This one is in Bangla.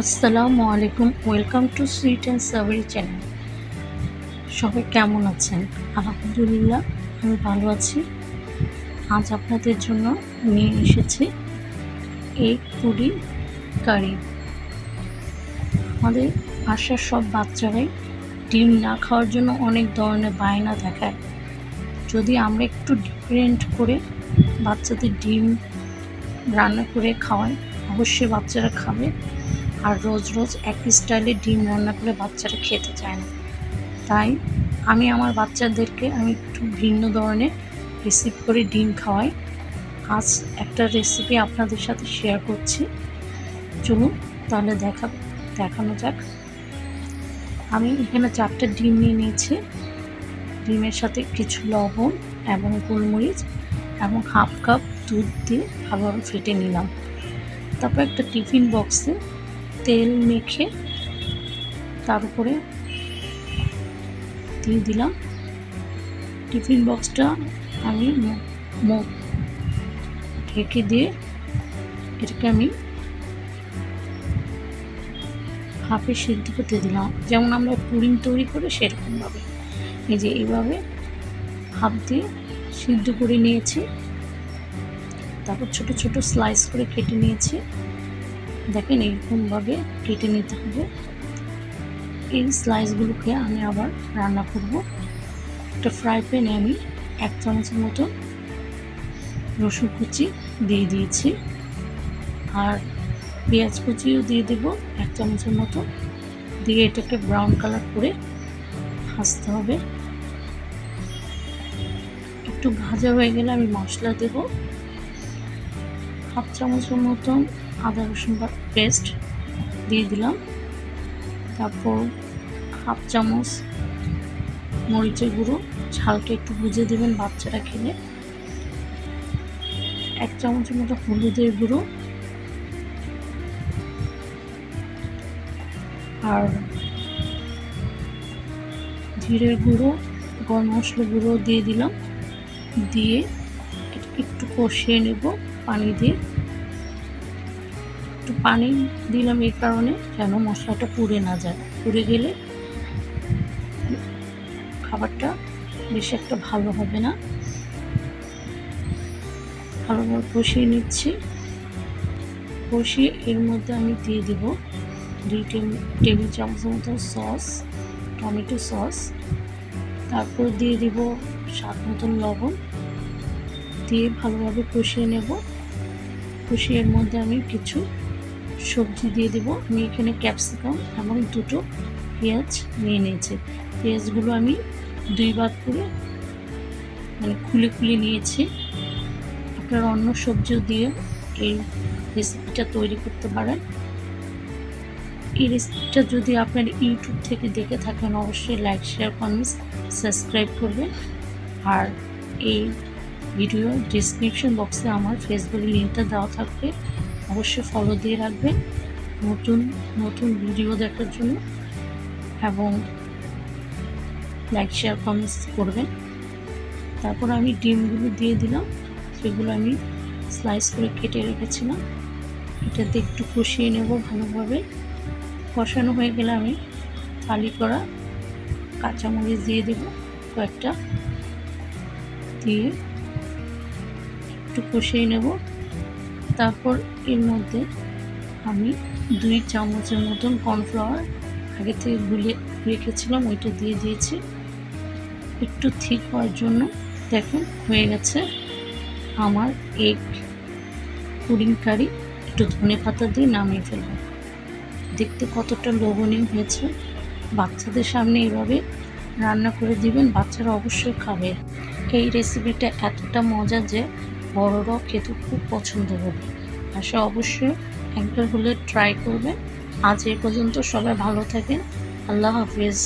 আসসালামু আলাইকুম, welcome to sweet and savory channel. সবাই কেমন আছেন? আলহামদুলিল্লাহ, আমি ভালো আছি। আজ আপনাদের জন্য নিয়ে এসেছি এগ পুরি কারি। আমাদের বাসার সব বাচ্চারাই ডিম না খাওয়ার জন্য অনেক ধরনের বায়না দেখায়। যদি আমরা একটু ডিফারেন্ট করে বাচ্চাদের ডিম রান্না করে খাওয়াই, অবশ্যই বাচ্চারা খাবে। আর রোজ রোজ একই স্টাইলে ডিম রান্না করে বাচ্চারা খেতে চায় না। তাই আমি আমার বাচ্চাদেরকে একটু ভিন্ন ধরনের রেসিপি করে ডিম খাওয়াই। আজ একটা রেসিপি আপনাদের সাথে শেয়ার করছি, চলুন তাহলে দেখানো যাক। আমি এখানে 4টা ডিম নিয়ে নিয়েছি। ডিমের সাথে কিছু লবণ এবং গোলমরিচ এবং হাফ কাপ দুধ দিয়ে ভালোভাবে ফেটে নিলাম। তারপর একটা টিফিন বক্সে তেল মেখে তার উপরে দিয়ে দিলাম। টিফিন বক্সটা আমি ঢেকে দিয়ে এটাকে আমি হাফে সিদ্ধ করতে দিলাম, যেমন আমরা পুডিং তৈরি করে সেরকমভাবে। এই যে এইভাবে হাফ দিয়ে সিদ্ধ করে নিয়েছি। তারপর ছোট ছোট স্লাইস করে কেটে নিয়েছি। দেখেন এইরকমভাবে কেটে নিতে হবে। এই স্লাইসগুলোকে আমি আবার রান্না করব। একটা ফ্রাই প্যানে আমি 1 চামচের মতো রসুন কুচি দিয়ে দিয়েছি, আর পেঁয়াজ কুচিও দিয়ে দেব 1 চামচের মতো। দিয়ে এটাকে ব্রাউন কালার করে ভাজতে হবে। একটু ভাজা হয়ে গেলে আমি মশলা দেব। হাফ চামচের মতন আদা রসুন পেস্ট দিয়ে দিলাম। তারপর হাফ চামচ মরিচের গুঁড়ো, ঝালটা একটু বুঝে দেবেন বাচ্চারা খেলে। 1 চামচের মতো হলুদের গুঁড়ো আর জিরের গুঁড়ো, গরম মশলা গুঁড়ো দিয়ে দিলাম। দিয়ে একটু কষিয়ে নেব পানি দিয়ে। একটু পানি দিলাম এই কারণে যেন মশলাটা পুড়ে না যায়। পুড়ে গেলে খাবারটা বেশি একটা ভালো হবে না। ভালোভাবে কষিয়ে নিচ্ছি। কষিয়ে এর মধ্যে আমি দিয়ে দেব 2 টেবিল চামচের মতো সস, টমেটো সস। তারপর দিয়ে দিব স্বাদ মতন লবণ। দিয়ে ভালোভাবে কষিয়ে নেব। কষিয়ে এর মধ্যে আমি কিছু সবজি দিয়ে দেব। আমি এখানে ক্যাপসিকাম এবং 2টো পেঁয়াজ নিয়ে নিয়েছি। পেঁয়াজগুলো আমি 2 ভাগ করে খুলে নিয়েছি। আপনারা অন্য সবজিও দিয়ে এই রেসিপিটা তৈরি করতে পারেন। এই রেসিপিটা যদি আপনার ইউটিউব থেকে দেখে থাকেন, অবশ্যই লাইক, শেয়ার, কমেন্ট, সাবস্ক্রাইব করবেন। আর এই ভিডিও ডিসক্রিপশন বক্সে আমার ফেসবুক লিঙ্কটা দেওয়া থাকবে, অবশ্যই ফলো দিয়ে রাখবেন নতুন ভিডিও দেখার জন্য, এবং লাইক, শেয়ার, কমেন্টস করবেন। তারপর আমি ডিমগুলো দিয়ে দিলাম, সেগুলো আমি স্লাইস করে কেটে রেখেছিলাম। এটাতে একটু কষিয়ে নেব ভালোভাবে। কষানো হয়ে গেলে আমি ফালি করা কাঁচামরিচ দিয়ে দেব কয়েকটা, দিয়ে একটু কষিয়ে নেব। তারপর এর মধ্যে আমি 2 চামচের মতন কর্নফ্লাওয়ার আগে থেকে গুলে রেখেছিলাম, ওইটা দিয়ে দিয়েছি একটু থিক হওয়ার জন্য। দেখুন হয়ে গেছে আমার এগ পুডিং কারি। একটু ধনেপাতা দিয়ে নামিয়ে ফেলব। দেখতে কতটা লোভনীয় হয়েছে। বাচ্চাদের সামনে এভাবে রান্না করে দিবেন, বাচ্চারা অবশ্যই খাবে। এই রেসিপিটা এতটা মজা যে বড়রাও খেতে খুব পছন্দ করবে। আশা অবশ্যই একবার হলে ট্রাই করবেন। আজ এ পর্যন্ত, সবাই ভালো থাকেন। আল্লাহ হাফেজ।